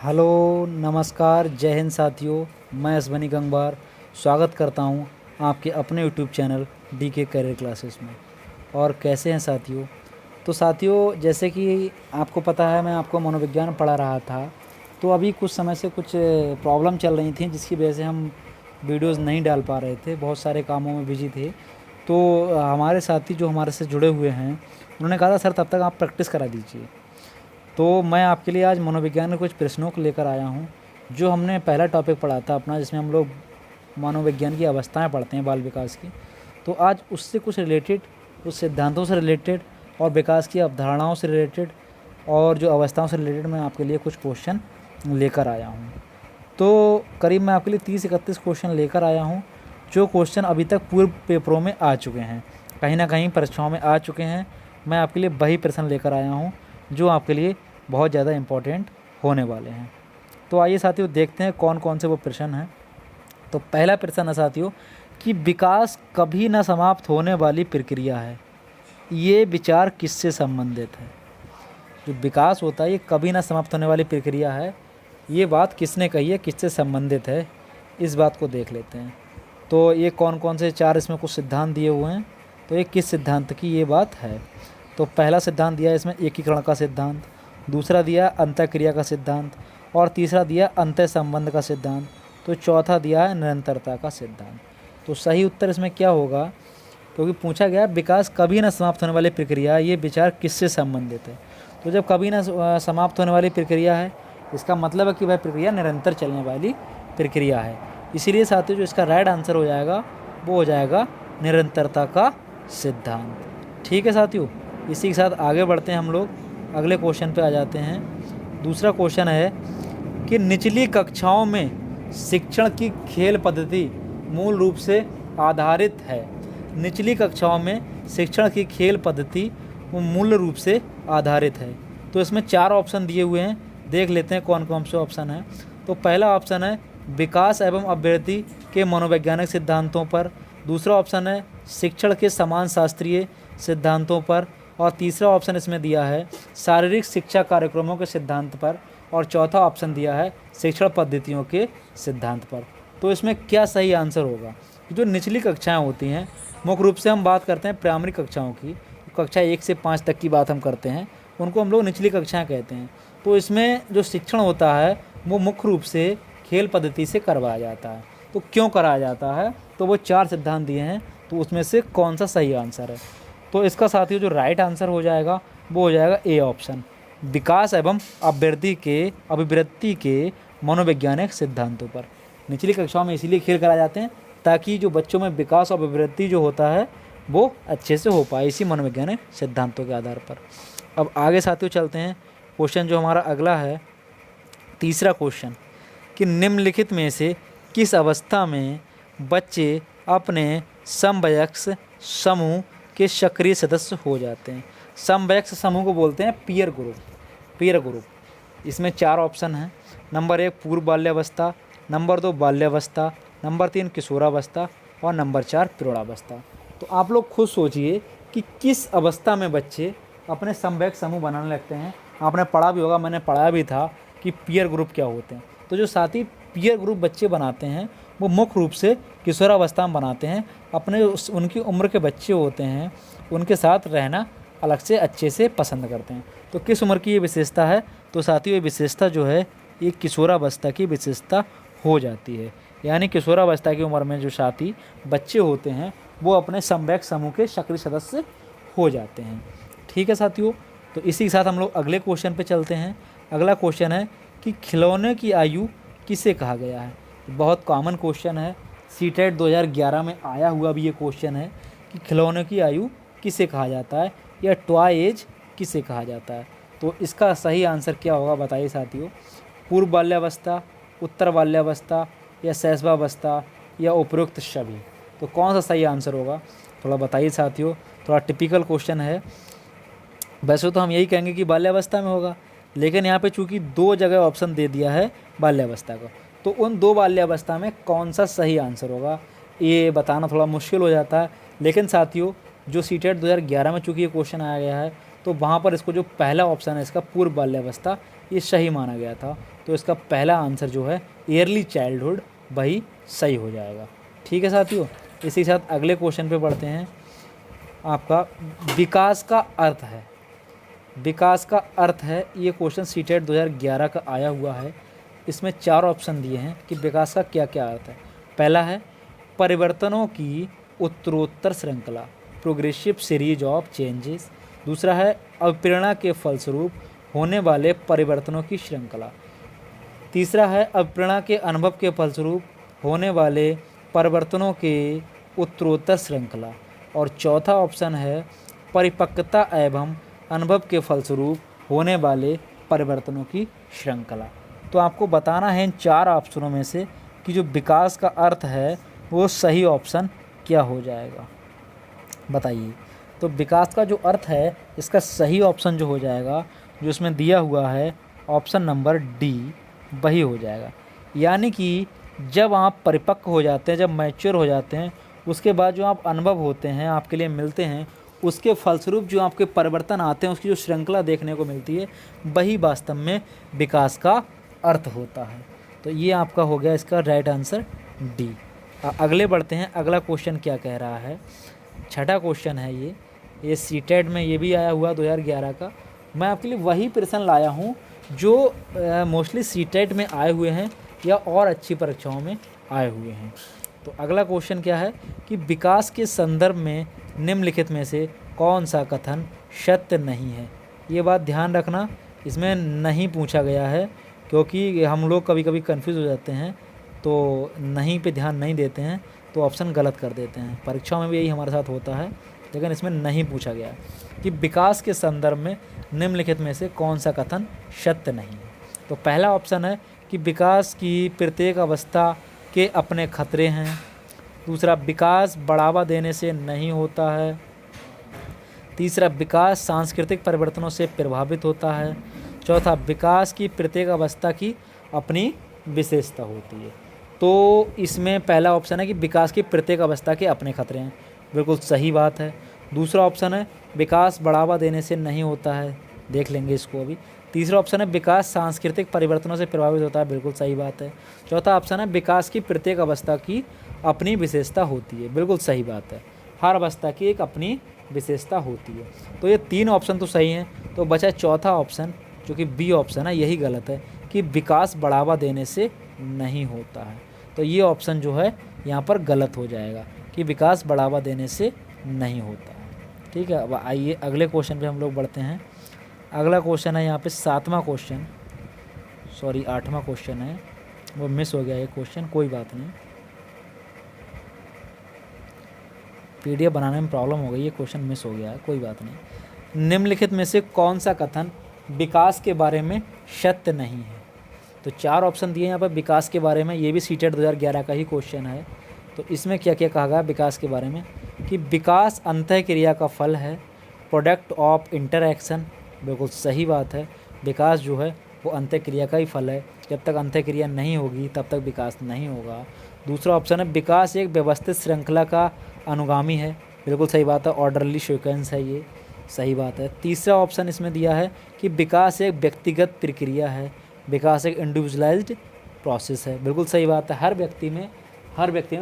Hello, नमस्कार, जय हिंद साथियों। मैं अश्वनी गंगवार स्वागत करता हूं आपके अपने YouTube channel DK career classes में। और कैसे हैं साथियों? तो साथियों, जैसे कि आपको पता है, मैं आपको मनोविज्ञान पढ़ा रहा था। तो अभी कुछ समय से कुछ प्रॉब्लम चल रही थी, जिसकी वजह से हम वीडियोस नहीं डाल पा रहे थे, बहुत सारे कामों में बिजी थे। तो हमारे साथी जो हमारे से जुड़े हुए हैं, उन्होंने कहा था सर तब तक आप प्रैक्टिस करा दीजिए। तो मैं आपके लिए आज मनोविज्ञान के कुछ प्रश्नों को लेकर आया हूं, जो हमने पहला टॉपिक पढ़ा था अपना, जिसमें हम लोग मनोविज्ञान की अवस्थाएं पढ़ते हैं बाल विकास की। तो आज उससे कुछ रिलेटेड, उस सिद्धांतों से रिलेटेड और विकास की अवधारणाओं से रिलेटेड और जो अवस्थाओं से रिलेटेड मैं आपके लिए कुछ क्वेश्चन लेकर आया हूँ। तो करीब मैं आपके लिए 30-31 क्वेश्चन लेकर आया हूँ, जो क्वेश्चन अभी तक पूर्व पेपरों में आ चुके हैं, कहीं ना कहीं परीक्षाओं में आ चुके हैं। मैं आपके लिए वही प्रश्न लेकर आया हूँ जो आपके लिए बहुत ज़्यादा इम्पोर्टेंट होने वाले हैं। तो आइए साथियों, देखते हैं कौन कौन से वो प्रश्न हैं। तो पहला प्रश्न है साथियों कि विकास कभी न समाप्त होने वाली प्रक्रिया है, ये विचार किससे संबंधित है? जो विकास होता है ये कभी ना समाप्त होने वाली प्रक्रिया है, ये बात किसने कही है, किससे संबंधित है, इस बात को देख लेते हैं। तो ये कौन कौन से चार इसमें कुछ सिद्धांत दिए हुए हैं, तो ये किस सिद्धांत की ये बात है? तो पहला सिद्धांत दिया है इसमें एकीकरण का सिद्धांत, दूसरा दिया अंतःक्रिया का सिद्धांत, और तीसरा दिया अंतः संबंध का सिद्धांत, तो चौथा दिया है निरंतरता का सिद्धांत। तो सही उत्तर इसमें क्या होगा? क्योंकि पूछा गया विकास कभी न समाप्त होने वाली प्रक्रिया, ये विचार किससे संबंधित है? तो जब कभी न समाप्त होने वाली प्रक्रिया है, इसका मतलब है कि वह प्रक्रिया निरंतर चलने वाली प्रक्रिया है। इसीलिए साथियों, जो इसका राइट आंसर हो जाएगा वो हो जाएगा निरंतरता का सिद्धांत। ठीक है साथियों, इसी के साथ आगे बढ़ते हैं हम लोग, अगले क्वेश्चन पे आ जाते हैं। दूसरा क्वेश्चन है कि निचली कक्षाओं में शिक्षण की खेल पद्धति मूल रूप से आधारित है। निचली कक्षाओं में शिक्षण की खेल पद्धति वो मूल रूप से आधारित है। तो इसमें चार ऑप्शन दिए हुए हैं, देख लेते हैं कौन कौन से ऑप्शन हैं। तो पहला ऑप्शन है विकास एवं अभिवृद्धि के मनोवैज्ञानिक सिद्धांतों पर, दूसरा ऑप्शन है शिक्षण के समान शास्त्रीय सिद्धांतों पर, और तीसरा ऑप्शन इसमें दिया है शारीरिक शिक्षा कार्यक्रमों के सिद्धांत पर, और चौथा ऑप्शन दिया है शिक्षण पद्धतियों के सिद्धांत पर। तो इसमें क्या सही आंसर होगा? जो निचली कक्षाएं होती हैं, मुख्य रूप से हम बात करते हैं प्राइमरी कक्षाओं की, कक्षा 1 से 5 तक की बात हम करते हैं, उनको हम लोग निचली कक्षाएं कहते हैं। तो इसमें जो शिक्षण होता है वो मुख्य रूप से खेल पद्धति से करवाया जाता है। तो क्यों कराया जाता है? तो वो चार सिद्धांत दिए हैं, तो उसमें से कौन सा सही आंसर है? तो इसका साथियों जो राइट आंसर हो जाएगा वो हो जाएगा ए ऑप्शन, विकास एवं अभिवृद्धि के मनोवैज्ञानिक सिद्धांतों पर। निचली कक्षाओं में इसीलिए खेल कराए जाते हैं ताकि जो बच्चों में विकास और अभिवृद्धि जो होता है वो अच्छे से हो पाए, इसी मनोवैज्ञानिक सिद्धांतों के आधार पर। अब आगे साथियों चलते हैं, क्वेश्चन जो हमारा अगला है, तीसरा क्वेश्चन, कि निम्नलिखित में से किस अवस्था में बच्चे अपने समवयस्क समूह के सक्रिय सदस्य हो जाते हैं? समवयस्क समूह को बोलते हैं पीयर ग्रुप। पीयर ग्रुप इसमें चार ऑप्शन हैं। नंबर 1 पूर्व बाल्यावस्था, नंबर 2 बाल्यावस्था, नंबर 3 किशोरावस्था, और नंबर 4 प्रौढ़ावस्था। तो आप लोग खुद सोचिए कि किस अवस्था में बच्चे अपने समवयस्क समूह बनाने लगते हैं। आपने पढ़ा भी होगा, मैंने पढ़ाया भी था कि पीयर ग्रुप क्या होते हैं। तो जो साथी पीयर ग्रुप बच्चे बनाते हैं वो मुख्य रूप से किशोरावस्था में बनाते हैं। अपने उनकी उम्र के बच्चे होते हैं, उनके साथ रहना अलग से अच्छे से पसंद करते हैं। तो किस उम्र की ये विशेषता है? तो साथियों ये विशेषता जो है ये किशोरावस्था की विशेषता हो जाती है। यानी किशोरावस्था की उम्र में जो साथी बच्चे होते हैं वो अपने समवयस्क समूह के सक्रिय सदस्य हो जाते हैं। ठीक है साथियों, तो इसी के साथ हम लोग अगले क्वेश्चन पे चलते हैं। अगला क्वेश्चन है कि खिलौने की आयु किसे कहा गया है? बहुत कॉमन क्वेश्चन है, सीटेट 2011 में आया हुआ भी ये क्वेश्चन है कि खिलौने की आयु किसे कहा जाता है, या टॉय एज किसे कहा जाता है? तो इसका सही आंसर क्या होगा बताइए साथियों। पूर्व बाल्यावस्था, उत्तर बाल्यावस्था, या शैशवावस्था, या उपरोक्त सभी? तो कौन सा सही आंसर होगा थोड़ा बताइए साथियों। थोड़ा टिपिकल क्वेश्चन है, वैसे तो हम यही कहेंगे कि बाल्यावस्था में होगा, लेकिन यहाँ पे चूंकि दो जगह ऑप्शन दे दिया है बाल्यावस्था का, तो उन दो बाल्यावस्था में कौन सा सही आंसर होगा ये बताना थोड़ा मुश्किल हो जाता है। लेकिन साथियों जो सीटेट 2011 में चूंकि ये क्वेश्चन आया गया है, तो वहाँ पर इसको जो पहला ऑप्शन है इसका पूर्व बाल्यावस्था ये सही माना गया था। तो इसका पहला आंसर जो है ईयरली चाइल्डहुड वही सही हो जाएगा। ठीक है साथियों, इसी के साथ अगले क्वेश्चन पे बढ़ते हैं। आपका विकास का अर्थ है, विकास का अर्थ है, ये क्वेश्चन सीटेट 2011 का आया हुआ है। इसमें 4 ऑप्शन दिए हैं कि विकास का क्या क्या अर्थ है। पहला है परिवर्तनों की उत्तरोत्तर श्रृंखला, प्रोग्रेसिव सीरीज ऑफ चेंजेस। दूसरा है अवप्रेरणा के फलस्वरूप होने वाले परिवर्तनों की श्रृंखला। तीसरा है अवप्रेरणा के अनुभव के फलस्वरूप होने वाले परिवर्तनों के उत्तरोत्तर श्रृंखला। और चौथा ऑप्शन है परिपक्वता एवं अनुभव के फलस्वरूप होने वाले परिवर्तनों की श्रृंखला। तो आपको बताना है इन 4 ऑप्शनों में से कि जो विकास का अर्थ है वो सही ऑप्शन क्या हो जाएगा, बताइए। तो विकास का जो अर्थ है इसका सही ऑप्शन जो हो जाएगा, जो इसमें दिया हुआ है ऑप्शन नंबर डी, वही हो जाएगा। यानी कि जब आप परिपक्व हो जाते हैं, जब मैच्योर हो जाते हैं, उसके बाद जो आप अनुभव होते हैं, आपके लिए मिलते हैं, उसके फलस्वरूप जो आपके परिवर्तन आते हैं, उसकी जो श्रृंखला देखने को मिलती है, वही वास्तव में विकास का अर्थ होता है। तो ये आपका हो गया इसका राइट आंसर डी। अगले बढ़ते हैं। अगला क्वेश्चन क्या कह रहा है, छठा क्वेश्चन है ये सीटेट में ये भी आया हुआ 2011 का। मैं आपके लिए वही प्रश्न लाया हूँ जो मोस्टली सीटेट में आए हुए हैं या और अच्छी परीक्षाओं में आए हुए हैं। तो अगला क्वेश्चन क्या है कि विकास के संदर्भ में निम्नलिखित में से कौन सा कथन सत्य नहीं है। ये बात ध्यान रखना, इसमें नहीं पूछा गया है, क्योंकि हम लोग कभी कभी कंफ्यूज हो जाते हैं तो नहीं पे ध्यान नहीं देते हैं तो ऑप्शन गलत कर देते हैं। परीक्षाओं में भी यही हमारे साथ होता है, लेकिन इसमें नहीं पूछा गया कि विकास के संदर्भ में निम्नलिखित में से कौन सा कथन सत्य नहीं है। तो पहला ऑप्शन है कि विकास की प्रत्येक अवस्था के अपने खतरे हैं। दूसरा, विकास बढ़ावा देने से नहीं होता है। तीसरा, विकास सांस्कृतिक परिवर्तनों से प्रभावित होता है। चौथा, विकास की प्रत्येक अवस्था की अपनी विशेषता होती है। तो इसमें पहला ऑप्शन है कि विकास की प्रत्येक अवस्था के अपने खतरे हैं, बिल्कुल सही बात है। दूसरा ऑप्शन है विकास बढ़ावा देने से नहीं होता है, देख लेंगे इसको अभी। तीसरा ऑप्शन है विकास सांस्कृतिक परिवर्तनों से प्रभावित होता है, बिल्कुल सही बात है। चौथा ऑप्शन है विकास की प्रत्येक अवस्था की अपनी विशेषता होती है, बिल्कुल सही बात है। हर अवस्था की एक अपनी विशेषता होती है। तो ये 3 ऑप्शन तो सही हैं। तो बचा चौथा ऑप्शन जो कि बी ऑप्शन है, यही गलत है कि विकास बढ़ावा देने से नहीं होता है। तो ये ऑप्शन जो है यहाँ पर गलत हो जाएगा कि विकास बढ़ावा देने से नहीं होता है। ठीक है, अब आइए अगले क्वेश्चन पे हम लोग बढ़ते हैं। अगला क्वेश्चन है यहाँ पे 7वां क्वेश्चन, सॉरी 8वां क्वेश्चन है, वो मिस हो गया ये क्वेश्चन, कोई बात नहीं, पीडीएफ बनाने में प्रॉब्लम हो गई, ये क्वेश्चन मिस हो गया है, कोई बात नहीं। निम्नलिखित में से कौन सा कथन विकास के बारे में सत्य नहीं है। तो 4 ऑप्शन दिए यहाँ पर विकास के बारे में, ये भी सीटेट 2011 का ही क्वेश्चन है। तो इसमें क्या क्या कहा गया विकास के बारे में कि विकास अंतःक्रिया का फल है, प्रोडक्ट ऑफ इंटरएक्शन, बिल्कुल सही बात है। विकास जो है वो अंतःक्रिया का ही फल है, जब तक अंतःक्रिया नहीं होगी तब तक विकास नहीं होगा। दूसरा ऑप्शन है विकास एक व्यवस्थित श्रृंखला का अनुगामी है, बिल्कुल सही बात है, ऑर्डरली सीक्वेंस है, ये सही बात है। तीसरा ऑप्शन इसमें दिया है कि विकास एक व्यक्तिगत प्रक्रिया है, विकास एक इंडिविजुअलाइज्ड प्रोसेस है, बिल्कुल सही बात है। हर व्यक्ति में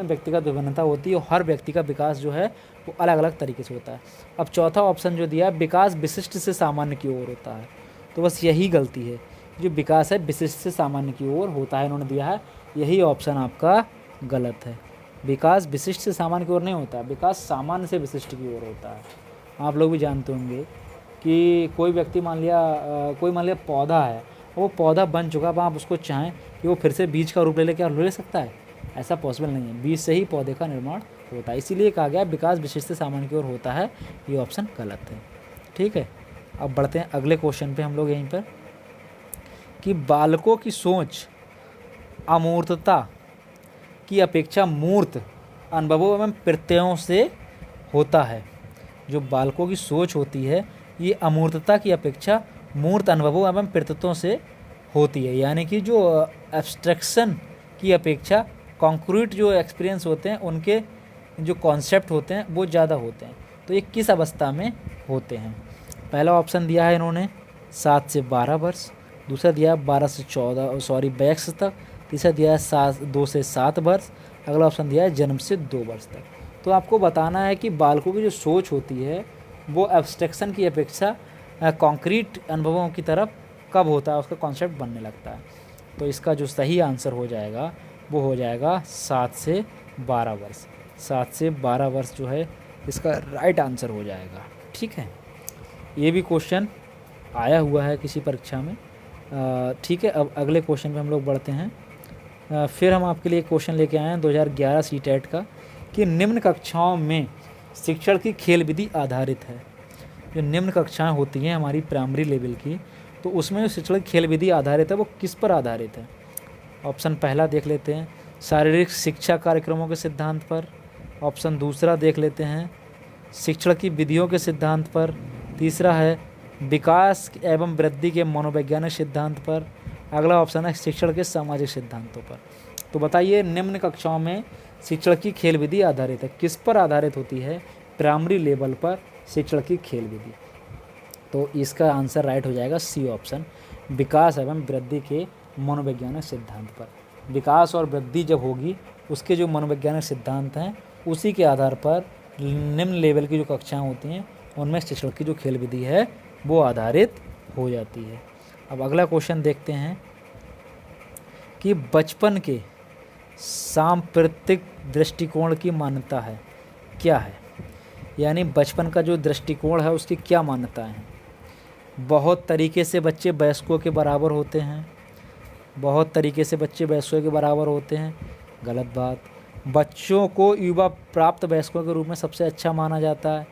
व्यक्तिगत विभिन्नता होती है और हर व्यक्ति का विकास जो है वो अलग अलग तरीके से होता है। अब चौथा ऑप्शन जो दिया है विकास विशिष्ट से सामान्य की ओर होता है, तो बस यही गलती है, जो विकास है विशिष्ट से सामान्य की ओर होता है, इन्होंने दिया है, यही ऑप्शन आपका गलत है। विकास विशिष्ट से सामान्य की ओर नहीं होता, विकास सामान्य से विशिष्ट की ओर होता है। आप लोग भी जानते होंगे कि कोई व्यक्ति मान लिया पौधा है, वो पौधा बन चुका, अब आप उसको चाहें कि वो फिर से बीज का रूप ले ले, क्या ले सकता है? ऐसा पॉसिबल नहीं है, बीज से ही पौधे का निर्माण होता है। इसीलिए कहा गया विकास विशिष्ट से सामान्य की ओर होता है, ये ऑप्शन गलत है। ठीक है, अब बढ़ते हैं अगले क्वेश्चन पे हम लोग यहीं पर कि बालकों की सोच अमूर्तता की अपेक्षा मूर्त अनुभवों एवं प्रत्ययों से होता है। जो बालकों की सोच होती है ये अमूर्तता की अपेक्षा मूर्त अनुभवों एवं प्रत्ययों से होती है, यानी कि जो एब्स्ट्रैक्शन की अपेक्षा कॉन्क्रीट जो एक्सपीरियंस होते हैं, उनके जो कॉन्सेप्ट होते हैं वो ज़्यादा होते हैं। तो ये किस अवस्था में होते हैं? पहला ऑप्शन दिया है इन्होंने 7 से 12 वर्ष, दूसरा दिया है 12 से 14 22 तक, तीसरा दिया है 2 से 7 वर्ष, अगला ऑप्शन दिया है जन्म से 2 वर्ष तक। तो आपको बताना है कि बालकों की जो सोच होती है वो एब्स्ट्रैक्शन की अपेक्षा कॉन्क्रीट अनुभवों की तरफ कब होता है, उसका कॉन्सेप्ट बनने लगता है। तो इसका जो सही आंसर हो जाएगा वो हो जाएगा 7 से 12 वर्ष। 7 से 12 वर्ष जो है इसका राइट आंसर हो जाएगा। ठीक है, ये भी क्वेश्चन आया हुआ है किसी परीक्षा में। ठीक है, अब अगले क्वेश्चन पे हम लोग बढ़ते हैं। फिर हम आपके लिए क्वेश्चन लेके आए हैं 2011 सीटेट का कि निम्न कक्षाओं में शिक्षण की खेल विधि आधारित है। जो निम्न कक्षाएं होती हैं हमारी प्राइमरी लेवल की, तो उसमें जो शिक्षण की खेल विधि आधारित है वो किस पर आधारित है। ऑप्शन पहला देख लेते हैं, शारीरिक शिक्षा कार्यक्रमों के सिद्धांत पर। ऑप्शन दूसरा देख लेते हैं, शिक्षण की विधियों के सिद्धांत पर। तीसरा है विकास एवं वृद्धि के मनोवैज्ञानिक सिद्धांत पर। अगला ऑप्शन है शिक्षण के सामाजिक सिद्धांतों पर। तो बताइए, निम्न कक्षाओं में शिक्षण की खेल विधि आधारित है, किस पर आधारित होती है। प्राइमरी लेवल पर शिक्षण की खेल विधि। तो इसका आंसर राइट हो जाएगा सी ऑप्शन, विकास एवं वृद्धि के मनोवैज्ञानिक सिद्धांत पर। विकास और वृद्धि जब होगी उसके जो मनोवैज्ञानिक सिद्धांत हैं उसी के आधार पर निम्न लेवल की जो कक्षाएं होती हैं उनमें शिक्षण की जो खेल विधि है वो आधारित हो जाती है। अब अगला क्वेश्चन देखते हैं कि बचपन के सांप्रतिक दृष्टिकोण की मान्यता है क्या है, यानी बचपन का जो दृष्टिकोण है उसकी क्या मान्यताएं हैं। बहुत तरीके से बच्चे वयस्कों के बराबर होते हैं, बहुत तरीके से बच्चे वयस्कों के बराबर होते हैं, गलत बात। बच्चों को युवा प्राप्त वयस्कों के रूप में सबसे अच्छा माना जाता है,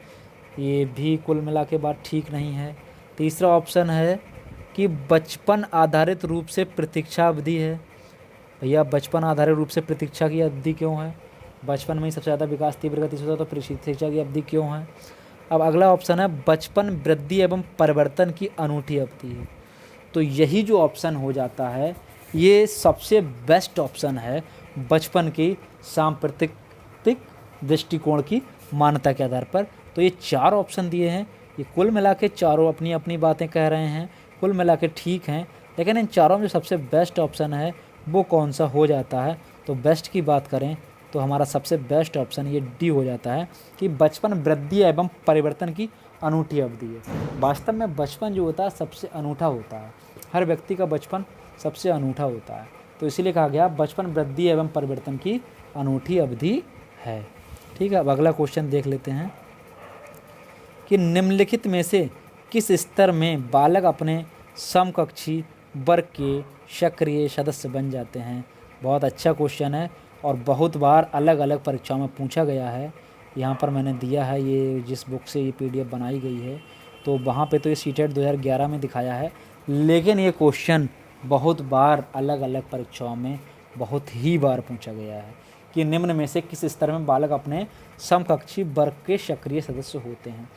ये भी कुल मिला के बात ठीक नहीं है। तीसरा ऑप्शन है कि बचपन आधारित रूप से प्रतीक्षा अवधि है। भैया बचपन आधारित रूप से प्रतीक्षा की अवधि क्यों है, बचपन में ही सबसे ज़्यादा विकास तीव्र गति से होता है, तो प्रतीक्षा की अवधि क्यों है। अब अगला ऑप्शन है बचपन वृद्धि एवं परिवर्तन की अनूठी अवधि है। तो यही जो ऑप्शन हो जाता है ये सबसे बेस्ट ऑप्शन है बचपन की सांप्रतिक दृष्टिकोण की मान्यता के आधार पर। तो ये 4 ऑप्शन दिए हैं, ये कुल मिला के चारों अपनी अपनी बातें कह रहे हैं, कुल मिला के ठीक हैं, लेकिन इन चारों में जो सबसे बेस्ट ऑप्शन है वो कौन सा हो जाता है। तो बेस्ट की बात करें तो हमारा सबसे बेस्ट ऑप्शन ये डी हो जाता है कि बचपन वृद्धि एवं परिवर्तन की अनूठी अवधि है। वास्तव में बचपन जो होता है सबसे अनूठा होता है, हर व्यक्ति का बचपन सबसे अनूठा होता है, तो इसीलिए कहा गया बचपन वृद्धि एवं परिवर्तन की अनूठी अवधि है। ठीक है, अब अगला क्वेश्चन देख लेते हैं कि निम्नलिखित में से किस स्तर में बालक अपने समकक्षी वर्ग के सक्रिय सदस्य बन जाते हैं। बहुत अच्छा क्वेश्चन है और बहुत बार अलग अलग परीक्षाओं में पूछा गया है। यहाँ पर मैंने दिया है, ये जिस बुक से ये PDF बनाई गई है तो वहाँ पे तो ये सीटेट 2011 में दिखाया है, लेकिन ये क्वेश्चन बहुत बार अलग अलग परीक्षाओं में बहुत ही बार पूछा गया है कि निम्न में से किस स्तर में बालक अपने समकक्षी वर्ग के सक्रिय सदस्य होते हैं।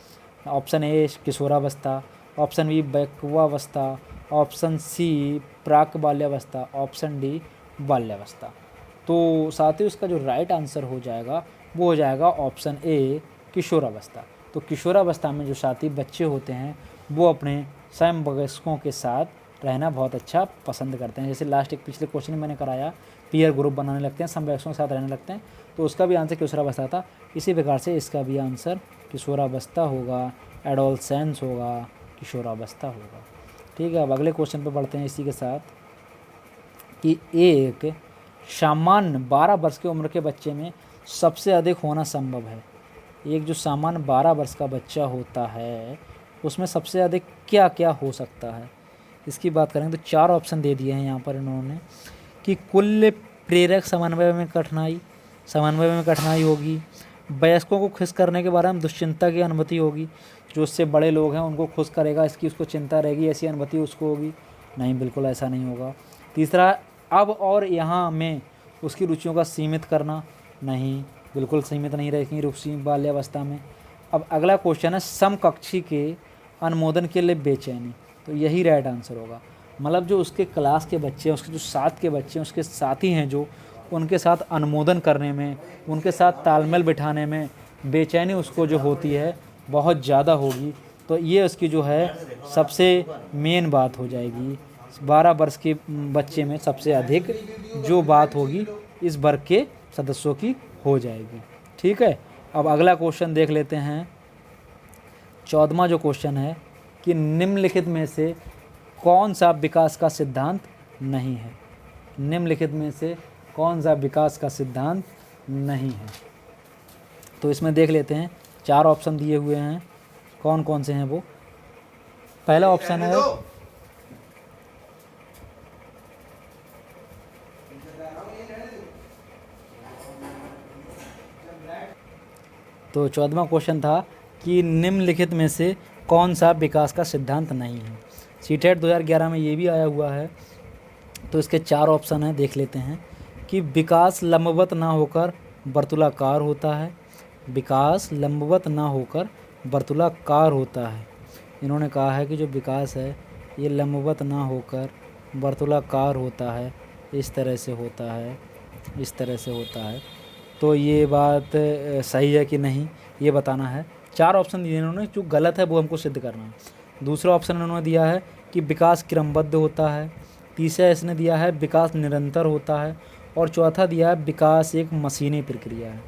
ऑप्शन ए किशोरावस्था, ऑप्शन बी बैकुवावस्था, ऑप्शन सी प्राक बाल्यावस्था, ऑप्शन डी बाल्यावस्था। तो साथ ही उसका जो राइट आंसर हो जाएगा वो हो जाएगा ऑप्शन ए किशोरावस्था। तो किशोरावस्था में जो साथी बच्चे होते हैं वो अपने समवयस्कों के साथ रहना बहुत अच्छा पसंद करते हैं। जैसे लास्ट एक पिछले क्वेश्चन में मैंने कराया, पीयर ग्रुप बनाने लगते हैं, समवयस्कों के साथ रहने लगते हैं, तो उसका भी आंसर किशोरावस्था था। इसी प्रकार से इसका भी आंसर किशोरावस्था होगा, एडोलसेंस होगा, किशोरावस्था होगा। ठीक है, अब अगले क्वेश्चन पर बढ़ते हैं इसी के साथ कि एक सामान्य 12 वर्ष की उम्र के बच्चे में सबसे अधिक होना संभव है। एक जो सामान्य 12 वर्ष का बच्चा होता है उसमें सबसे अधिक क्या क्या हो सकता है, इसकी बात करेंगे तो 4 ऑप्शन दे दिए हैं यहाँ पर इन्होंने कि कुल प्रेरक समन्वय में कठिनाई होगी, वयस्कों को खुश करने के बारे में दुश्चिंता की अनुमति होगी, जो उससे बड़े लोग हैं उनको खुश करेगा इसकी उसको चिंता रहेगी, ऐसी अनुमति उसको होगी नहीं, बिल्कुल ऐसा नहीं होगा। तीसरा, अब और यहाँ में उसकी रुचियों का सीमित करना, नहीं, बिल्कुल सीमित नहीं रहेगी रुचि बाल्यावस्था में। अब अगला क्वेश्चन है समकक्षी के अनुमोदन के लिए बेचैनी, तो यही राइट आंसर होगा। मतलब जो उसके क्लास के बच्चे हैं, उसके जो साथ के बच्चे हैं, उसके साथी हैं जो, उनके साथ अनुमोदन करने में, उनके साथ तालमेल बिठाने में बेचैनी उसको जो होती है बहुत ज़्यादा होगी। तो ये उसकी जो है सबसे मेन बात हो जाएगी 12 वर्ष के बच्चे में सबसे अधिक जो बात होगी इस वर्ग के सदस्यों की हो जाएगी। ठीक है, अब अगला क्वेश्चन देख लेते हैं। 14वां जो क्वेश्चन है कि निम्नलिखित में से कौन सा विकास का सिद्धांत नहीं है। निम्नलिखित में से कौन सा विकास का सिद्धांत नहीं है। तो इसमें देख लेते हैं, 4 ऑप्शन दिए हुए हैं, कौन कौन से हैं वो। पहला ऑप्शन है तो 14वां क्वेश्चन था कि निम्नलिखित में से कौन सा विकास का सिद्धांत नहीं है। सीटेट 2011 में ये भी आया हुआ है। तो इसके 4 ऑप्शन हैं, देख लेते हैं कि विकास लंबवत ना होकर वर्तुलाकार होता है, विकास लंबवत ना होकर वर्तुलाकार होता है। इन्होंने कहा है कि जो विकास है ये लंबवत ना होकर वर्तुलाकार होता है, इस तरह से होता है, इस तरह से होता है। तो ये बात सही है कि नहीं ये बताना है। 4 ऑप्शन दिए इन्होंने, जो गलत है वो हमको सिद्ध करना है। दूसरा ऑप्शन इन्होंने दिया है कि विकास क्रमबद्ध होता है। तीसरा इसने दिया है विकास निरंतर होता है। और चौथा दिया है विकास एक मशीनी प्रक्रिया है।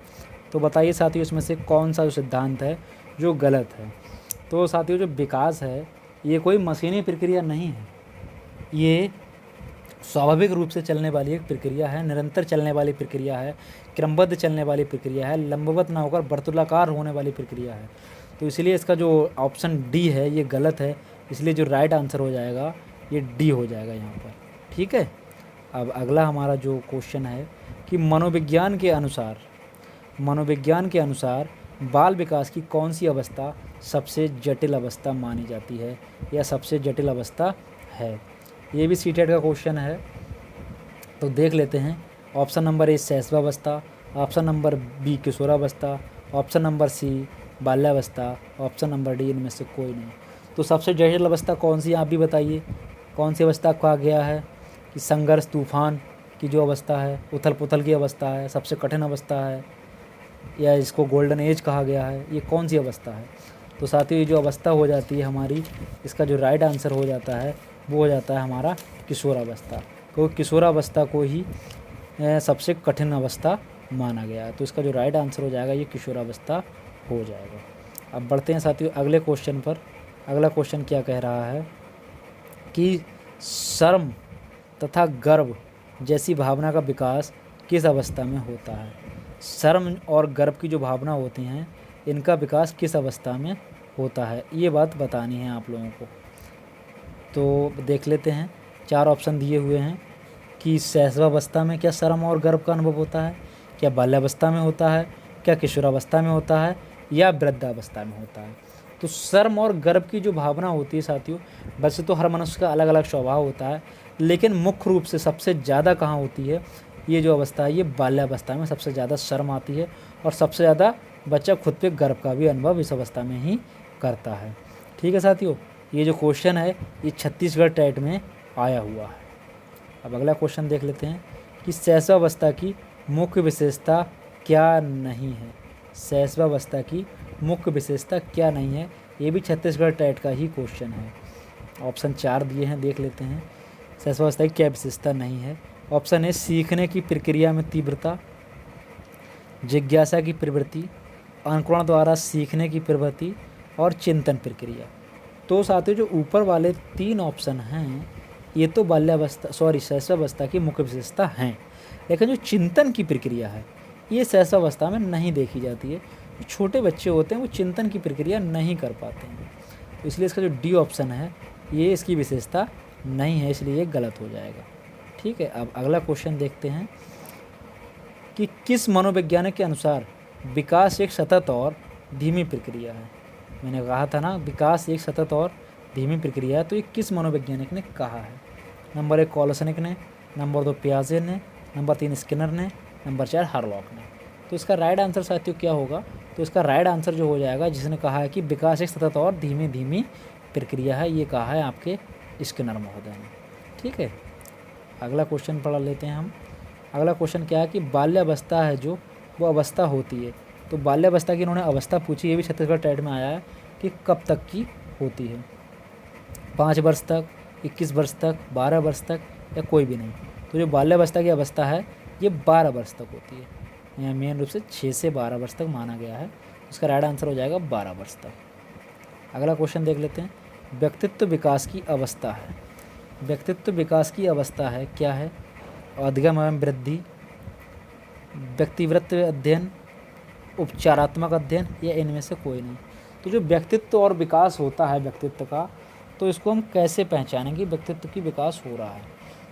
तो बताइए साथियों, इसमें से कौन सा जो सिद्धांत है जो गलत है। तो साथियों, जो विकास है ये कोई मशीनी प्रक्रिया नहीं है, ये स्वाभाविक रूप से चलने वाली एक प्रक्रिया है, निरंतर चलने वाली प्रक्रिया है, क्रमबद्ध चलने वाली प्रक्रिया है, लंबवत ना होकर वर्तुलाकार होने वाली प्रक्रिया है। तो इसलिए इसका जो ऑप्शन डी है ये गलत है, इसलिए जो राइट आंसर हो जाएगा ये डी हो जाएगा यहाँ पर। ठीक है, अब अगला हमारा जो क्वेश्चन है कि मनोविज्ञान के अनुसार बाल विकास की कौन सी अवस्था सबसे जटिल अवस्था मानी जाती है या सबसे जटिल अवस्था है। ये भी सीटेट का क्वेश्चन है। तो देख लेते हैं, ऑप्शन नंबर ए शैशवावस्था, ऑप्शन नंबर बी किशोरावस्था, ऑप्शन नंबर सी बाल्यावस्था, ऑप्शन नंबर डी इनमें से कोई नहीं। तो सबसे जटिल अवस्था कौन सी, आप भी बताइए कौन सी अवस्था कहा गया है कि संघर्ष तूफान की जो अवस्था है, उथल पुथल की अवस्था है, सबसे कठिन अवस्था है, या इसको गोल्डन एज कहा गया है, ये कौन सी अवस्था है। तो साथियों, ये जो अवस्था हो जाती है हमारी, इसका जो राइट आंसर हो जाता है वो हो जाता है हमारा किशोरावस्था। तो किशोरावस्था को ही सबसे कठिन अवस्था माना गया है। तो इसका जो राइट आंसर हो जाएगा ये किशोरावस्था हो जाएगा। अब बढ़ते हैं साथियों अगले क्वेश्चन पर। अगला क्वेश्चन क्या कह रहा है कि शर्म तथा गर्व जैसी भावना का विकास किस अवस्था में होता है। शर्म और गर्व की जो भावना होती हैं इनका विकास किस अवस्था में होता है, ये बात बतानी है आप लोगों को। तो देख लेते हैं, 4 ऑप्शन दिए हुए हैं कि शैशवावस्था में क्या शर्म और गर्व का अनुभव होता है, क्या बाल्यावस्था में होता है, क्या किशोरावस्था में होता है, या वृद्धावस्था में होता है। तो शर्म और गर्व की जो भावना होती है साथियों, वैसे तो हर मनुष्य का अलग अलग स्वभाव होता है, लेकिन मुख्य रूप से सबसे ज़्यादा कहाँ होती है ये जो अवस्था है, ये बाल्यावस्था में सबसे ज़्यादा शर्म आती है और सबसे ज़्यादा बच्चा खुद पे गर्व का भी अनुभव इस अवस्था में ही करता है। ठीक है साथियों, ये जो क्वेश्चन है ये छत्तीसगढ़ टेट में आया हुआ है। अब अगला क्वेश्चन देख लेते हैं कि शैशवावस्था की मुख्य विशेषता क्या नहीं है। शैशवावस्था की मुख्य विशेषता क्या नहीं है, ये भी छत्तीसगढ़ टेट का ही क्वेश्चन है। ऑप्शन 4 दिए हैं, देख लेते हैं शैशवावस्था की क्या विशेषता नहीं है। ऑप्शन ए सीखने की प्रक्रिया में तीव्रता, जिज्ञासा की प्रवृत्ति, अनुकरण द्वारा सीखने की प्रवृत्ति और चिंतन प्रक्रिया। तो साथियों, जो ऊपर वाले 3 ऑप्शन हैं ये तो शैशवावस्था की मुख्य विशेषता हैं, लेकिन जो चिंतन की प्रक्रिया है ये शैशवावस्था में नहीं देखी जाती है। जो छोटे बच्चे होते हैं वो चिंतन की प्रक्रिया नहीं कर पाते हैं, तो इसलिए इसका जो डी ऑप्शन है ये इसकी विशेषता नहीं है, इसलिए ये गलत हो जाएगा। ठीक है, अब अगला क्वेश्चन देखते हैं कि किस मनोवैज्ञानिक के अनुसार विकास एक सतत और धीमी प्रक्रिया है। मैंने कहा था ना विकास एक सतत और धीमी प्रक्रिया है, तो ये किस मनोवैज्ञानिक ने कहा है। नंबर 1 कॉलसनिक ने, नंबर 2 पियाजे ने, नंबर 3 स्किनर ने, नंबर 4 हार्लॉक ने। तो इसका राइट आंसर साथियों क्या होगा, तो इसका राइट आंसर जो हो जाएगा जिसने कहा है कि विकास एक सतत और धीमी प्रक्रिया है, ये कहा है आपके स्किनर महोदय ने। ठीक है, अगला क्वेश्चन पढ़ लेते हैं हम। अगला क्वेश्चन क्या है कि बाल्यावस्था है जो वो अवस्था होती है। तो बाल्यावस्था की इन्होंने अवस्था पूछी, ये भी छत्तीसगढ़ टेट में आया है कि कब तक की होती है, 5 वर्ष तक, 21 वर्ष तक, 12 वर्ष तक या कोई भी नहीं। तो जो बाल्यावस्था की अवस्था है ये 12 वर्ष तक होती है। यहाँ मेन रूप से 6 से 12 वर्ष तक माना गया है। उसका राइट आंसर हो जाएगा 12 वर्ष तक। अगला क्वेश्चन देख लेते हैं। व्यक्तित्व विकास की अवस्था है। व्यक्तित्व विकास की अवस्था है क्या है? अधिगम एवं वृद्धि, व्यक्तिवृत्त अध्ययन, उपचारात्मक अध्ययन या इनमें से कोई नहीं। तो जो व्यक्तित्व और विकास होता है व्यक्तित्व का, तो इसको हम कैसे पहचानेंगे व्यक्तित्व की विकास हो रहा है?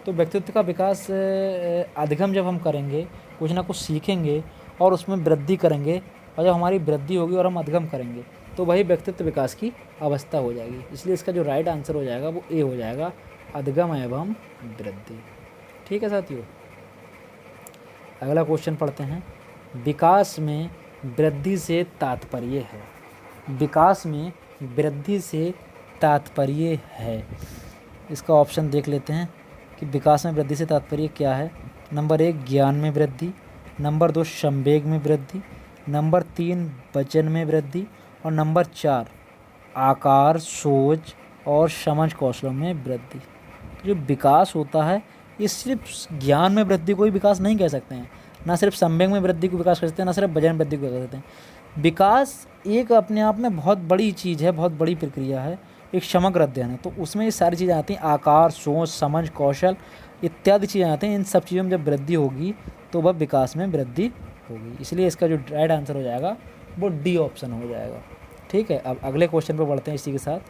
तो व्यक्तित्व का विकास अधिगम जब हम करेंगे, कुछ ना कुछ सीखेंगे और उसमें वृद्धि करेंगे, और जब हमारी वृद्धि होगी और हम अधिगम करेंगे तो वही व्यक्तित्व विकास की अवस्था हो जाएगी। इसलिए इसका जो राइट आंसर हो जाएगा वो ए हो जाएगा, अधिगम एवं वृद्धि। ठीक है साथियों, अगला क्वेश्चन पढ़ते हैं। विकास में वृद्धि से तात्पर्य है। विकास में वृद्धि से तात्पर्य है, इसका ऑप्शन देख लेते हैं कि विकास में वृद्धि से तात्पर्य क्या है। नंबर 1 ज्ञान में वृद्धि, नंबर 2 संवेग में वृद्धि, नंबर 3 वचन में वृद्धि और नंबर 4 आकार, सोच और समझ कौशलों में वृद्धि। जो विकास होता है ये सिर्फ ज्ञान में वृद्धि को ही विकास नहीं कह सकते हैं, ना सिर्फ संवेग में वृद्धि को विकास कर सकते हैं, ना सिर्फ वजन वृद्धि को कह सकते हैं। विकास एक अपने आप में बहुत बड़ी चीज़ है, बहुत बड़ी प्रक्रिया है, एक समग्र अध्ययन है। तो उसमें ये सारी चीज़ें आती हैं, आकार, सोच, समझ, कौशल इत्यादि चीज़ें आती हैं। इन सब चीज़ों में जब वृद्धि होगी तो वह विकास में वृद्धि होगी। इसलिए इसका जो राइट आंसर हो जाएगा वो डी ऑप्शन हो जाएगा। ठीक है, अब अगले क्वेश्चन पर बढ़ते हैं इसी के साथ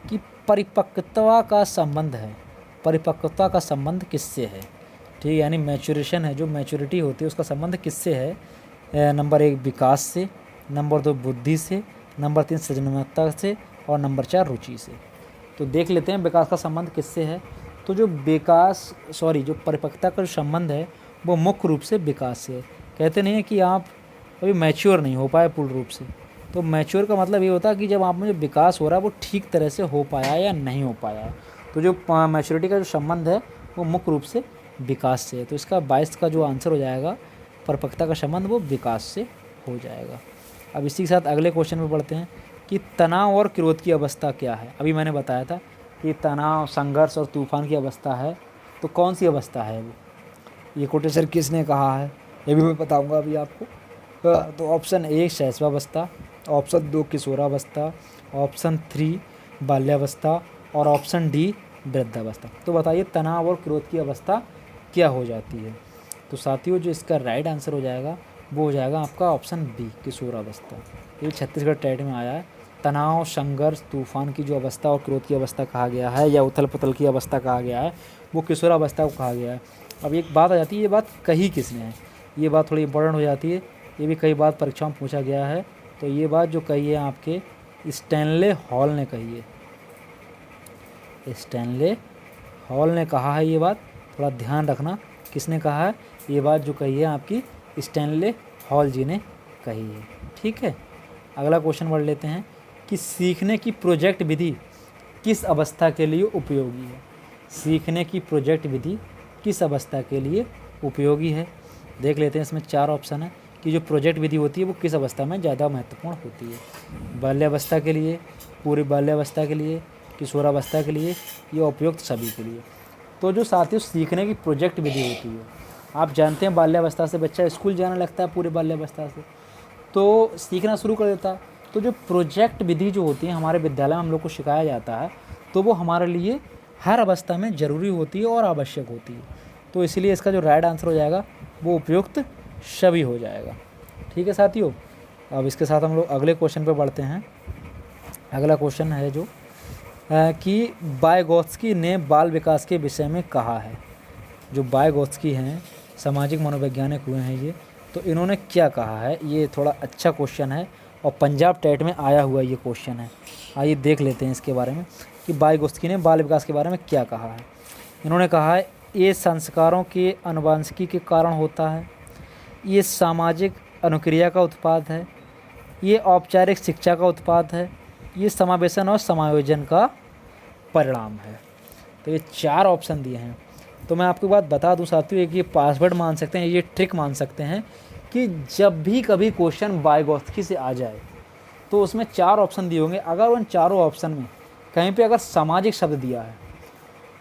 कि परिपक्वता का संबंध है। परिपक्वता का संबंध किससे है? ठीक है, यानी मैच्योरेशन है, जो मैच्योरिटी होती है उसका संबंध किससे है? नंबर 1 विकास से, नंबर 2 बुद्धि से, नंबर 3 सृजनात्मकता से और नंबर 4 रुचि से। तो देख लेते हैं विकास का संबंध किससे है। तो जो जो परिपक्वता का जो संबंध है वो मुख्य रूप से विकास से है। कहते नहीं है कि आप अभी मैच्योर नहीं हो पाए पूर्ण रूप से। तो मैच्योर का मतलब ये होता है कि जब आप में जो विकास हो रहा है वो ठीक तरह से हो पाया या नहीं हो पाया। तो जो मैच्योरिटी का जो संबंध है वो मुख्य रूप से विकास से है। तो इसका 22 का जो आंसर हो जाएगा परिपक्वता का संबंध वो विकास से हो जाएगा। अब इसी के साथ अगले क्वेश्चन में बढ़ते हैं कि तनाव और क्रोध की अवस्था क्या है। अभी मैंने बताया था कि तनाव, संघर्ष और तूफान की अवस्था है, तो कौन सी अवस्था है वो? ये कोटेशन किसने कहा है ये भी मैं बताऊंगा अभी आपको। तो ऑप्शन 1 शैशवावस्था, ऑप्शन 2 किशोरावस्था, ऑप्शन 3 बाल्यावस्था और ऑप्शन डी वृद्धावस्था। तो बताइए तनाव और क्रोध की अवस्था क्या हो जाती है? तो साथियों जो इसका राइट आंसर हो जाएगा वो हो जाएगा आपका ऑप्शन बी किशोरावस्था। ये छत्तीसगढ़ टेट में आया है। तनाव, संघर्ष, तूफान की जो अवस्था और क्रोध की अवस्था कहा गया है या उथल पुथल की अवस्था कहा गया है वो किशोरावस्था को कहा गया है। अब एक बात आ जाती है, ये बात कही किसने है? ये बात थोड़ी इंपॉर्टेंट हो जाती है, ये भी कई बार परीक्षाओं में पूछा गया है। तो ये बात जो कही है आपके स्टैनले हॉल ने कही है। स्टैनले हॉल ने कहा है ये बात, थोड़ा ध्यान रखना किसने कहा है। ये बात जो कही है आपकी स्टैनले हॉल जी ने कही है। ठीक है, अगला क्वेश्चन पढ़ लेते हैं कि सीखने की प्रोजेक्ट विधि किस अवस्था के लिए उपयोगी है? सीखने की प्रोजेक्ट विधि किस अवस्था के लिए उपयोगी है? देख लेते हैं, इसमें 4 ऑप्शन है कि जो प्रोजेक्ट विधि होती है वो किस अवस्था में ज़्यादा महत्वपूर्ण होती है। बाल्यावस्था के लिए, पूरी बाल्यावस्था के लिए, किशोरावस्था के लिए, ये उपयुक्त सभी के लिए। तो जो साथियों सीखने की प्रोजेक्ट विधि होती है, आप जानते हैं बाल्यावस्था से बच्चा स्कूल जाने लगता है, पूरे बाल्यावस्था से तो सीखना शुरू कर देता है। तो जो प्रोजेक्ट विधि जो होती है हमारे विद्यालय में हम लोग को सिखाया जाता है, तो वो हमारे लिए हर अवस्था में ज़रूरी होती है और आवश्यक होती है। तो इसलिए इसका जो राइट आंसर हो जाएगा वो उपयुक्त सभी हो जाएगा। ठीक है साथियों, अब इसके साथ हम लोग अगले क्वेश्चन पर बढ़ते हैं। अगला क्वेश्चन है जो कि वाइगोत्स्की ने बाल विकास के विषय में कहा है। जो वाइगोत्स्की हैं सामाजिक मनोवैज्ञानिक हुए हैं ये, तो इन्होंने क्या कहा है? ये थोड़ा अच्छा क्वेश्चन है और पंजाब टेट में आया हुआ ये क्वेश्चन है। आइए देख लेते हैं इसके बारे में कि वाइगोत्स्की ने बाल विकास के बारे में क्या कहा है। इन्होंने कहा है ये संस्कारों के आनुवंशिकी के कारण होता है, ये सामाजिक अनुक्रिया का उत्पाद है, ये औपचारिक शिक्षा का उत्पाद है, ये समावेशन और समायोजन का परिणाम है। तो ये 4 ऑप्शन दिए हैं। तो मैं आपको बात बता दूं साथियों, एक ये पासवर्ड मान सकते हैं, ये ट्रिक मान सकते हैं कि जब भी कभी क्वेश्चन वाइगोत्स्की से आ जाए तो उसमें 4 ऑप्शन दिए होंगे। अगर उन चारों ऑप्शन में कहीं पे अगर सामाजिक शब्द दिया है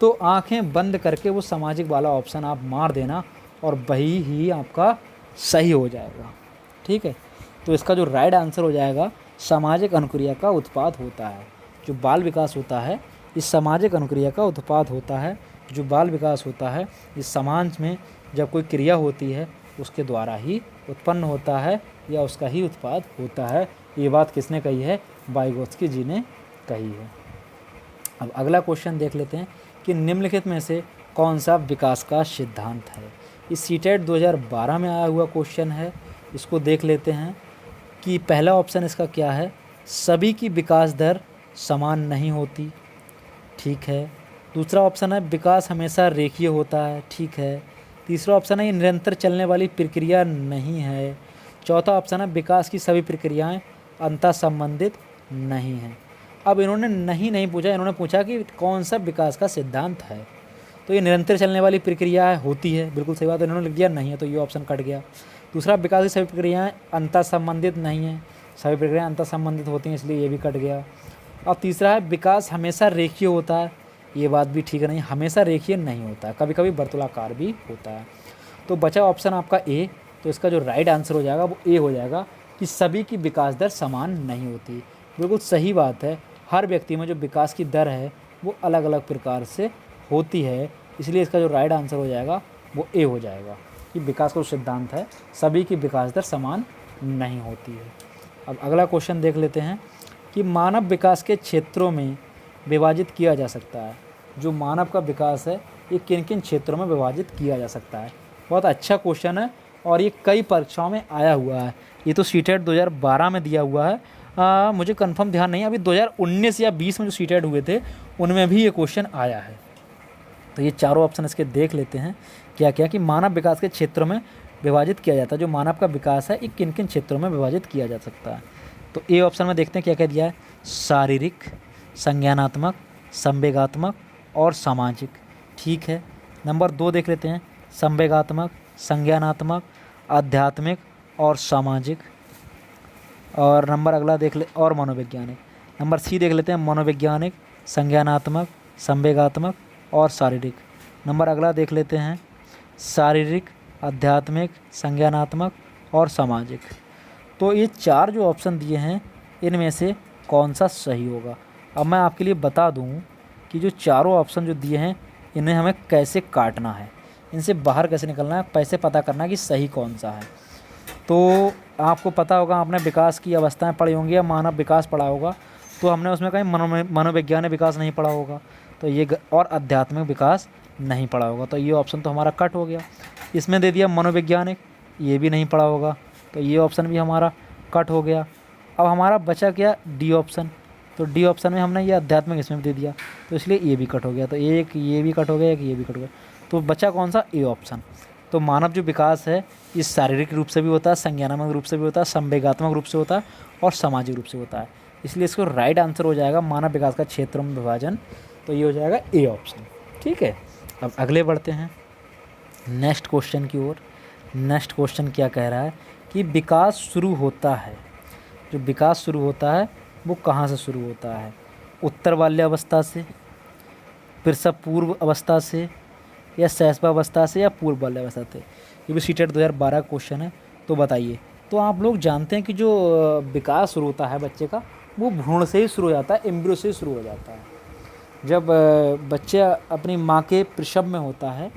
तो आंखें बंद करके वो सामाजिक वाला ऑप्शन आप मार देना और वही ही आपका सही हो जाएगा। ठीक है, तो इसका जो राइट आंसर हो जाएगा सामाजिक अनुक्रिया का उत्पाद होता है। जो बाल विकास होता है इस सामाजिक अनुक्रिया का उत्पाद होता है। जो बाल विकास होता है इस समाज में जब कोई क्रिया होती है उसके द्वारा ही उत्पन्न होता है या उसका ही उत्पाद होता है। ये बात किसने कही है? वाइगोत्स्की जी ने कही है। अब अगला क्वेश्चन देख लेते हैं कि निम्नलिखित में से कौन सा विकास का सिद्धांत है। इस सीटेट 2012 में आया हुआ क्वेश्चन है। इसको देख लेते हैं कि पहला ऑप्शन इसका क्या है, सभी की विकास दर समान नहीं होती। ठीक है। दूसरा ऑप्शन है विकास हमेशा रेखीय होता है। ठीक है। तीसरा ऑप्शन है ये निरंतर चलने वाली प्रक्रिया नहीं है। चौथा ऑप्शन है विकास की सभी प्रक्रियाएं अंतः संबंधित नहीं हैं। अब इन्होंने नहीं पूछा, इन्होंने पूछा कि कौन सा विकास का सिद्धांत है। तो ये निरंतर चलने वाली प्रक्रिया होती है, बिल्कुल सही बात है। इन्होंने लिख दिया नहीं है, तो ये ऑप्शन कट गया। दूसरा विकास की सभी प्रक्रियाएं अंतः संबंधित नहीं हैं, सभी प्रक्रियाएं अंतः संबंधित होती हैं, इसलिए ये भी कट गया। और तीसरा है विकास हमेशा रेखीय होता है। ये बात भी ठीक नहीं, हमेशा रेखीय नहीं होता है, कभी कभी वर्तुलाकार भी होता है। तो बचा ऑप्शन आपका ए। तो इसका जो राइट आंसर हो जाएगा वो ए हो जाएगा कि सभी की विकास दर समान नहीं होती। बिल्कुल सही बात है, हर व्यक्ति में जो विकास की दर है वो अलग अलग प्रकार से होती है, इसलिए इसका जो राइट आंसर हो जाएगा वो ए हो जाएगा कि विकास का जो सिद्धांत है सभी की विकास दर समान नहीं होती है। अब अगला क्वेश्चन देख लेते हैं कि मानव विकास के क्षेत्रों में विभाजित किया जा सकता है। जो मानव का विकास है ये किन किन क्षेत्रों में विभाजित किया जा सकता है। बहुत अच्छा क्वेश्चन है और ये कई परीक्षाओं में आया हुआ है। ये तो सीटेट 2012 में दिया हुआ है, मुझे कंफर्म ध्यान नहीं, अभी 2019 या 20 में जो सीटेट हुए थे उनमें भी ये क्वेश्चन आया है। तो ये चारों ऑप्शन इसके देख लेते हैं क्या क्या, कि मानव विकास के क्षेत्रों में विभाजित किया जाता है। जो मानव का विकास है ये किन किन क्षेत्रों में विभाजित किया जा सकता है। तो ए ऑप्शन में देखते हैं क्या क्या दिया है, शारीरिक, संज्ञानात्मक, संवेगात्मक और सामाजिक। ठीक है। नंबर 2 देख लेते हैं, संवेगात्मक, संज्ञानात्मक, आध्यात्मिक और सामाजिक। और नंबर अगला देख ले और मनोवैज्ञानिक। नंबर सी देख लेते हैं, मनोवैज्ञानिक, संज्ञानात्मक, संवेगात्मक और शारीरिक। नंबर अगला देख लेते हैं, शारीरिक, आध्यात्मिक, संज्ञानात्मक और सामाजिक। तो ये चार जो ऑप्शन दिए हैं इनमें से कौन सा सही होगा। अब मैं आपके लिए बता दूं कि जो चारों ऑप्शन जो दिए हैं इन्हें हमें कैसे काटना है, इनसे बाहर कैसे निकलना है, कैसे पता करना है कि सही कौन सा है। तो आपको पता होगा, आपने विकास की अवस्थाएं पढ़ी होंगी या मानव विकास पढ़ा होगा, तो हमने उसमें कहीं मनोवैज्ञानिक विकास नहीं पढ़ा होगा, तो ये और आध्यात्मिक विकास नहीं पढ़ा होगा, तो ये ऑप्शन तो हमारा कट हो गया। इसमें दे दिया मनोवैज्ञानिक, ये भी नहीं पढ़ा होगा, तो ये ऑप्शन भी हमारा कट हो गया। अब हमारा बचा क्या, डी ऑप्शन। तो डी ऑप्शन में हमने ये आध्यात्मिक इसमें भी दे दिया, तो इसलिए ये भी कट हो गया। तो एक ये भी कट हो गया, एक ये भी कट हो गया। तो बचा कौन सा, ए ऑप्शन। तो मानव जो विकास है ये शारीरिक रूप से भी होता है, संज्ञानात्मक रूप से भी होता है, संवेगात्मक रूप से होता है और सामाजिक रूप से होता है। इसलिए इसको राइट आंसर हो जाएगा मानव विकास का क्षेत्रों में विभाजन, तो ये हो जाएगा ए ऑप्शन। ठीक है। अब अगले बढ़ते हैं नेक्स्ट क्वेश्चन की ओर। नेक्स्ट क्वेश्चन क्या कह रहा है कि विकास शुरू होता है, जो विकास शुरू होता है वो कहाँ से शुरू होता है, उत्तर बाल्यावस्था से, प्रसव पूर्व अवस्था से, या शैशवावस्था से, या पूर्व बाल्यावस्था से। ये भी सीटेट 2012 क्वेश्चन है। तो बताइए, तो आप लोग जानते हैं कि जो विकास शुरू होता है बच्चे का वो भ्रूण से ही शुरू हो जाता है, एम्ब्रियो से ही शुरू हो जाता है। जब बच्चा अपनी माँ के प्रसव में होता है,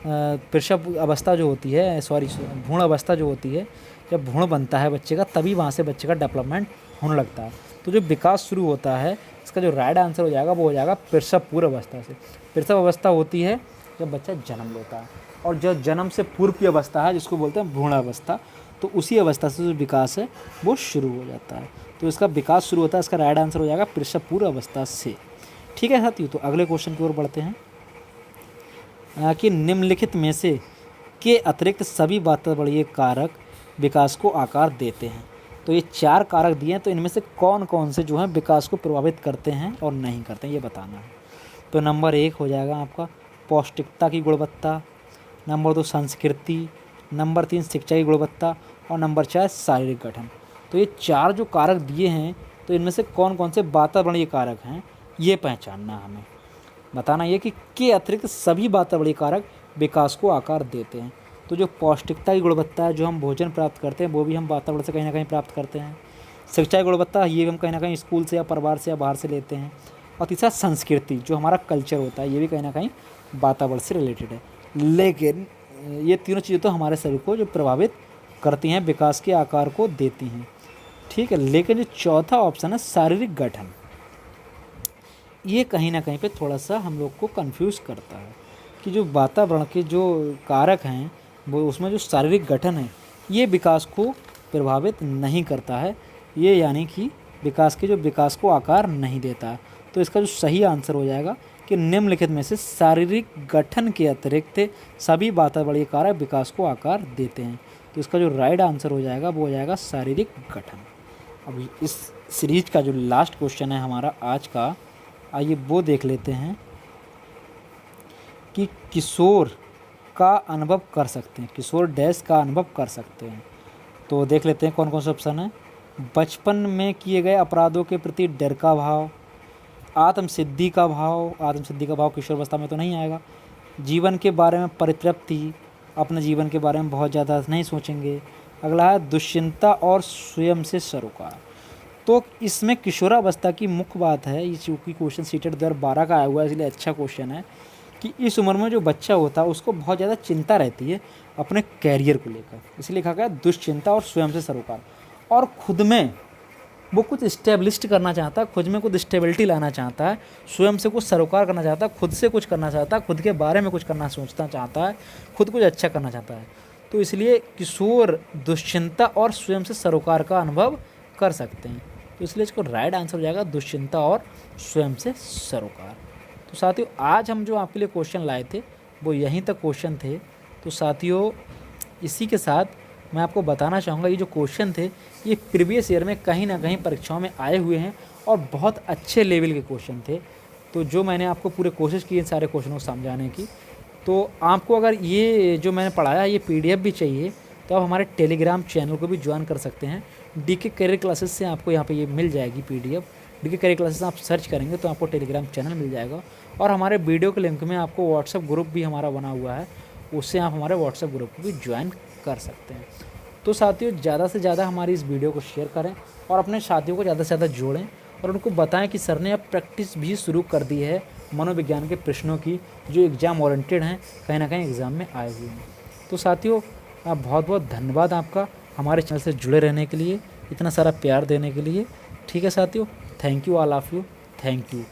प्रसव अवस्था जो होती है, भ्रूण अवस्था जो होती है, जब भ्रूण बनता है बच्चे का तभी वहाँ से बच्चे का डेवलपमेंट होने लगता है। तो जो विकास शुरू होता है इसका जो राइट आंसर हो जाएगा वो हो जाएगा प्रसव पूर्व अवस्था से। प्रसव अवस्था होती है जब बच्चा जन्म लेता है, और जो जन्म से पूर्व की अवस्था है जिसको बोलते हैं भ्रूण अवस्था, तो उसी अवस्था से जो विकास है वो शुरू हो जाता है। तो इसका विकास शुरू होता है, इसका राइट आंसर हो जाएगा प्रसव पूर्व अवस्था से। ठीक है साथियों, तो अगले क्वेश्चन की ओर बढ़ते हैं कि निम्नलिखित में से के अतिरिक्त सभी वातावरणीय कारक विकास को आकार देते हैं। तो ये 4 कारक दिए हैं, तो इनमें से कौन कौन से जो हैं विकास को प्रभावित करते हैं और नहीं करते हैं ये बताना है। तो नंबर 1 हो जाएगा आपका पौष्टिकता की गुणवत्ता, नंबर 2 संस्कृति, नंबर 3 शिक्षा की गुणवत्ता और नंबर 4 शारीरिक गठन। तो ये 4 जो कारक दिए हैं तो इनमें से कौन कौन से वातावरणीय कारक हैं ये पहचानना हमें। बताना ये कि के अतिरिक्त सभी वातावरणीय कारक विकास को आकार देते हैं। तो जो पौष्टिकता की गुणवत्ता है, जो हम भोजन प्राप्त करते हैं, वो भी हम वातावरण से कहीं ना कहीं प्राप्त करते हैं। शिक्षा की गुणवत्ता, ये भी हम कहीं ना कहीं स्कूल से या परिवार से या बाहर से लेते हैं। और तीसरा संस्कृति, जो हमारा कल्चर होता है, ये भी कहीं ना कहीं वातावरण से रिलेटेड है। लेकिन ये तीनों चीज़ें तो हमारे शरीर को जो प्रभावित करती हैं, विकास के आकार को देती हैं, ठीक है। लेकिन जो चौथा ऑप्शन है शारीरिक गठन, ये कहीं ना कहीं पे थोड़ा सा हम लोग को कंफ्यूज करता है कि जो वातावरण के जो कारक हैं, वो उसमें जो शारीरिक गठन है, ये विकास को प्रभावित नहीं करता है, ये यानी कि विकास को आकार नहीं देता है। तो इसका जो सही आंसर हो जाएगा कि निम्नलिखित में से शारीरिक गठन के अतिरिक्त सभी वातावरणीय कारक विकास को आकार देते हैं। तो इसका जो राइट आंसर हो जाएगा वो हो जाएगा शारीरिक गठन। अब इस सीरीज का जो लास्ट क्वेश्चन है हमारा आज का, आइए वो देख लेते हैं कि किशोर का अनुभव कर सकते हैं, किशोर डैश का अनुभव कर सकते हैं। तो देख लेते हैं कौन कौन से ऑप्शन है। बचपन में किए गए अपराधों के प्रति डर का भाव, आत्मसिद्धि का भाव किशोरावस्था में तो नहीं आएगा। जीवन के बारे में परितृप्ति, अपने जीवन के बारे में बहुत ज़्यादा नहीं सोचेंगे। अगला है दुश्चिंता और स्वयं से सरोकार। तो इसमें किशोरावस्था की मुख्य बात है, ये चूँकि क्वेश्चन सीटेड 2012 का आया हुआ है, इसलिए अच्छा क्वेश्चन है कि इस उम्र में जो बच्चा होता है उसको बहुत ज़्यादा चिंता रहती है अपने कैरियर को लेकर, इसलिए लिखा गया दुश्चिंता और स्वयं से सरोकार। और खुद में वो कुछ इस्टेब्लिश्ड करना चाहता है, खुद में कुछ स्टेबिलिटी लाना चाहता है, स्वयं से कुछ सरोकार करना चाहता है, खुद से कुछ करना चाहता है, खुद के बारे में कुछ करना सोचना चाहता है, खुद कुछ अच्छा करना चाहता है। तो इसलिए किशोर दुश्चिंता और स्वयं से सरोकार का अनुभव कर सकते हैं। तो इसलिए इसको राइट आंसर हो जाएगा दुश्चिंता और स्वयं से सरोकार। तो साथियों आज हम जो आपके लिए क्वेश्चन लाए थे वो यहीं तक क्वेश्चन थे। तो साथियों इसी के साथ मैं आपको बताना चाहूँगा, ये जो क्वेश्चन थे ये प्रीवियस ईयर में कहीं ना कहीं परीक्षाओं में आए हुए हैं और बहुत अच्छे लेवल के क्वेश्चन थे। तो जो मैंने आपको पूरे कोशिश की इन सारे क्वेश्चनों को समझाने की, तो आपको अगर ये जो मैंने पढ़ाया ये PDF भी चाहिए तो आप हमारे टेलीग्राम चैनल को भी ज्वाइन कर सकते हैं। DK करियर क्लासेस से आपको यहाँ पे ये मिल जाएगी PDF। DK करियर क्लासेस आप सर्च करेंगे तो आपको टेलीग्राम चैनल मिल जाएगा। और हमारे वीडियो के लिंक में आपको व्हाट्सएप ग्रुप भी हमारा बना हुआ है, उससे आप हमारे व्हाट्सएप ग्रुप को भी ज्वाइन कर सकते हैं। तो साथियों ज़्यादा से ज़्यादा हमारी इस वीडियो को शेयर करें और अपने साथियों को ज़्यादा से ज़्यादा जोड़ें और उनको बताएं कि सर ने अब प्रैक्टिस भी शुरू कर दी है मनोविज्ञान के प्रश्नों की, जो एग्ज़ाम ओरिएंटेड हैं, कहीं ना कहीं एग्ज़ाम में आए हुए हैं। तो साथियों आप बहुत बहुत धन्यवाद आपका हमारे चैनल से जुड़े रहने के लिए, इतना सारा प्यार देने के लिए। ठीक है साथियों, thank you all of you, thank you.